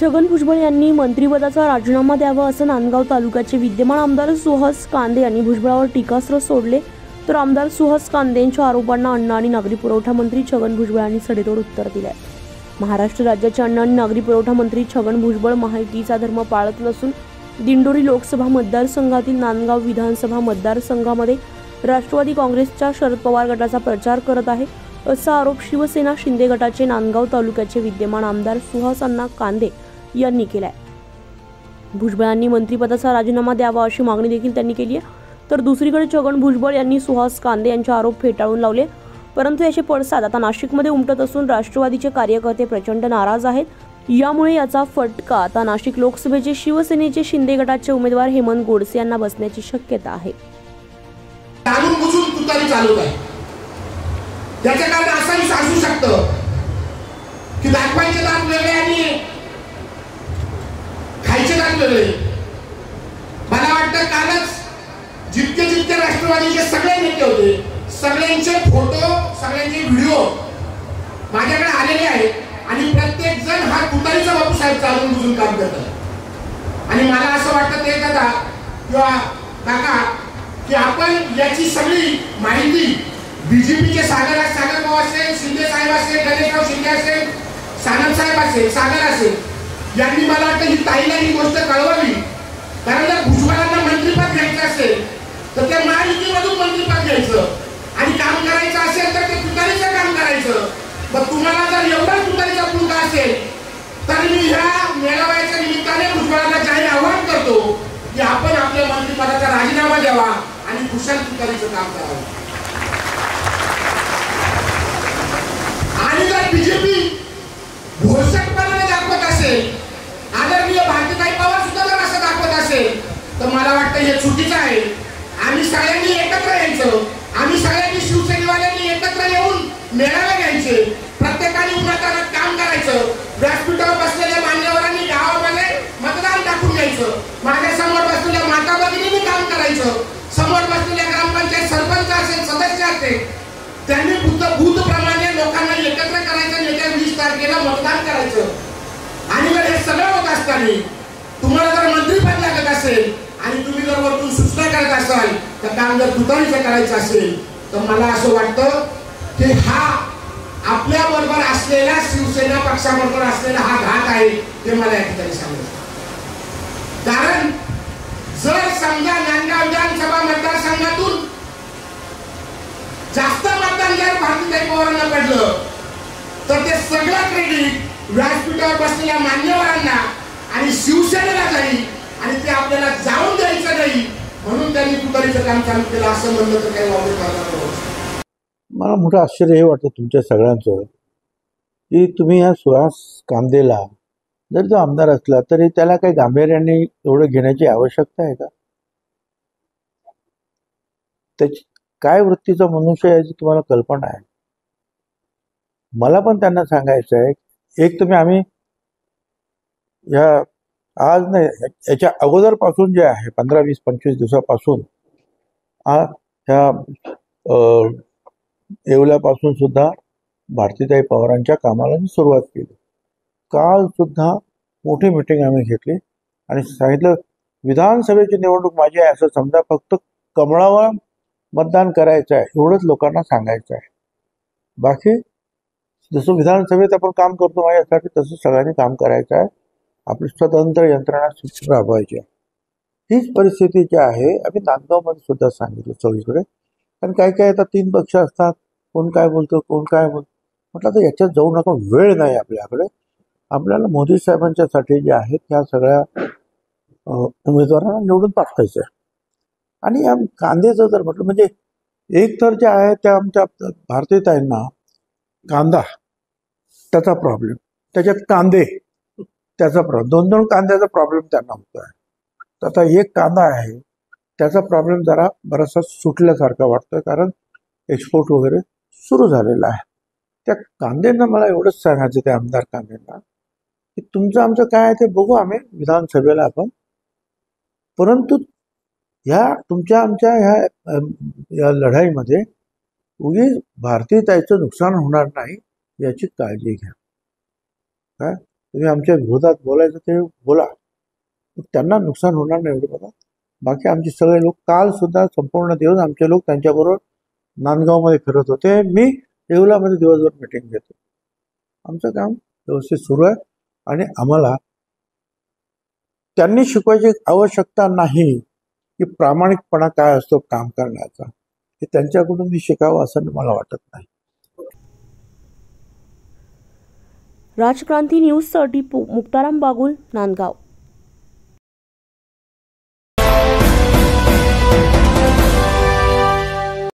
छगन भुजबळ यांनी मंत्रिपदाचा राजीनामा द्यावा असं नांदगाव तालुक्याचे विद्यमान आमदार सुहास कांदे यांनी भुजबळावर टीकास्त्र सोडले. तर आमदार सुहास कांदेंच्या आरोपांना अन्न आणि नागरी पुरवठा मंत्री छगन भुजबळ यांनी सडेतोड उत्तर दिले. महाराष्ट्र राज्याचे अन्न आणि नागरी पुरवठा मंत्री छगन भुजबळ महायुतीचा धर्म पाळत नसून दिंडोरी लोकसभा मतदारसंघातील नांदगाव विधानसभा मतदारसंघामध्ये राष्ट्रवादी काँग्रेसच्या शरद पवार गटाचा प्रचार करत आहे असा आरोप शिवसेना शिंदे गटाचे नांदगाव तालुक्याचे विद्यमान आमदार सुहास अण्णा कांदे यांनी केलाय. भुजबळांनी मंत्रिपदाचा राजीनामा द्यावा अशी मागणी देखील त्यांनी केली आहे. तर दुसरीकडे छगन भुजबळ यांनी सुहास कांदे यांचे आरोप फेटाळून लावले. परंतु याचे पडसाद आता नाशिकमध्ये उमटत असून राष्ट्रवादीचे कार्यकर्ते प्रचंड नाराज आहेत. यामुळे याचा फटका आता नाशिक लोकसभेचे शिवसेनेचे शिंदे गटाचे उमेदवार हेमंत गोडसे यांना बसण्याची शक्यता आहे. त्याच्या कारण असंही असू शकतं की दाखवायचे दात वेगळे आणि खायचे दात वेगळे. मला वाटतं कालच जितके राष्ट्रवादीचे सगळे नेते होते सगळ्यांचे फोटो सगळ्यांचे व्हिडिओ माझ्याकडे आलेले आहेत आणि प्रत्येक जण हा तुतारीचा बापूसाहेब चालून बुजून काम करतात. आणि मला असं वाटतं ते दादा किंवा काका की आपण याची सगळी माहिती बीजेपीचे सागर भाऊ असेल, शिंदे साहेब असेल, गणेशराव शिंदे असेल, सानप साहेब असेल, सागर असेल यांनी मला वाटतं ही ताईला ही गोष्ट कळवावी. कारण जर भुजबळांना मंत्रिपद घ्यायचं असेल तर त्या महायुतीमधून मंत्रिपद घ्यायचं आणि काम करायचं असेल तर ते तुतारीचं काम करायचं. मग तुम्हाला जर एवढा तुतारीचा पुलका असेल तर मी ह्या मेळाव्याच्या निमित्ताने भुजबळांना जाहीर आवाहन करतो की आपण आपल्या मंत्रिपदाचा राजीनामा द्यावा आणि कुशल तुतारीचं काम करावं. आणि जर बीजेपी घोषकपणाने दाखवत असेल, आदरणीय भारतीताई पवार सुद्धा जर असं दाखवत असेल तर मला वाटतं हे चुकीचं आहे. आम्ही सगळ्यांनी एकत्र यायचं, आम्ही सगळ्यांनी शिवसेनेवाल्यांनी एकत्र येऊन मेळावे घ्यायचे, प्रत्येकाने उन्हातान्हात काम करायचं. व्यासपीठावर बसलेल्या मान्यवरांनी गावामध्ये मतदान टाकून घ्यायचं, माझ्या समोर बसलेल्या माता भगिनींनी काम करायचं, समोर बसलेल्या ग्रामपंचायत सरपंच असेल, सदस्य असेल त्यांनी भूतप्रमाणे लोकांना एकत्र करायचं, येत्या 20 तारखेला मतदान करायचं. आणि जर हे सगळं होत असताना तुम्हाला जर मंत्रिपद लागत असेल आणि तुम्ही जर वरतून सूचना करत असाल तर काम जर तुतारीचं करायचं असेल तर मला असं वाटतं की हा आपल्या बरोबर असलेला शिवसेना पक्षाबरोबर असलेला हा घात आहे हे मला या ठिकाणी सांगायचं. कारण जर समजा नांदगाव विधानसभा मतदारसंघातून जास्त मतदान जर भारतीताई पवारांना पडलं तर ते सगळं क्रेडिट व्यासपीठावर बसलेल्या मान्यवरांना आणि शिवसेनेला जाईल आणि ते आपल्याला जाऊन द्यायचं नाही म्हणून त्यांनी तुतारीचं काम चालू केलं असं म्हणलं तर काही वावड करणार नाही. मला मोठं आश्चर्य हे वाटतं तुमच्या सगळ्यांचं की तुम्ही या सुहास कांदेला जर जो आमदार असला तरी त्याला काही गांभीर्याने एवढं घेण्याची आवश्यकता आहे का? त्याची काय वृत्तीचा मनुष्य याची तुम्हाला कल्पना आहे? मला पण त्यांना सांगायचं आहे, एक तुम्ही आम्ही या आज नाही याच्या अगोदरपासून जे आहे 15, 20, 25 दिवसापासून ह्या येवल्यापासून सुद्धा भारतीताई पवारांच्या कामाला मी सुरुवात केली. काल सुद्धा मोठी मीटिंग आम्ही घेतली आणि सांगितलं विधानसभेची निवडणूक माझी आहे असं समजा, फक्त कमळावर मतदान करायचं आहे एवढंच लोकांना सांगायचं आहे. बाकी जसं विधानसभेत आपण काम करतो माझ्यासाठी तसं सगळ्यांनी काम करायचं आहे. आपली स्वतंत्र यंत्रणा राबवायची आहे. हीच परिस्थिती जी आहे आम्ही नांदगावमध्ये सुद्धा सांगितलं सगळीकडे. कारण काय आता 3 पक्ष असतात, कोण काय बोलतो कोण काय बोलतो. म्हटलं तर याच्यात जाऊ नका, वेळ नाही आपल्याकडे. आपल्याला मोदी साहेबांच्यासाठी जे आहेत त्या सगळ्या उमेदवारांना निवडून पाठवायचं आहे. आणि या कांद्याचं जर म्हटलं म्हणजे एक तर जे आहे त्या आमच्या भारतीताईंना कांदा त्याचा प्रॉब्लेम, त्याच्यात कांदे त्याचा प्रॉब्लेम, 2 कांद्याचा प्रॉब्लेम त्यांना होतो आहे. तर आता एक कांदा आहे त्याचा प्रॉब्लेम जरा बराचसा सुटल्यासारखा वाटतोय कारण एक्सपोर्ट वगैरे सुरू झालेला आहे. त्या कांद्यांना मला एवढंच सांगायचं त्या आमदार कांद्यांना की तुमचं आमचं काय आहे ते बघू आम्ही विधानसभेला आपण, परंतु ह्या तुमच्या आमच्या ह्या लढाईमध्ये उगीच भारतीताईचं नुकसान होणार नाही याची काळजी घ्या. काय तुम्ही आमच्या विरोधात बोलायचं ते बोला, त्यांना नुकसान होणार नाही एवढं बघा. बाकी आमचे सगळे लोक काल सुद्धा संपूर्ण दिवस आमचे लोक त्यांच्याबरोबर नांदगावमध्ये फिरत होते. मी येवलामध्ये दिवसभर मिटिंग घेतो. आमचं काम व्यवस्थित सुरू आहे आणि आम्हाला त्यांनी शिकवायची आवश्यकता नाही की प्रामाणिकपणा काय असतो काम करण्याचा, हे त्यांच्याकडून मी शिकावं असं मला वाटत नाही. राजक्रांती न्यूजसाठी मुक्ताराम बागुल, नांदगाव.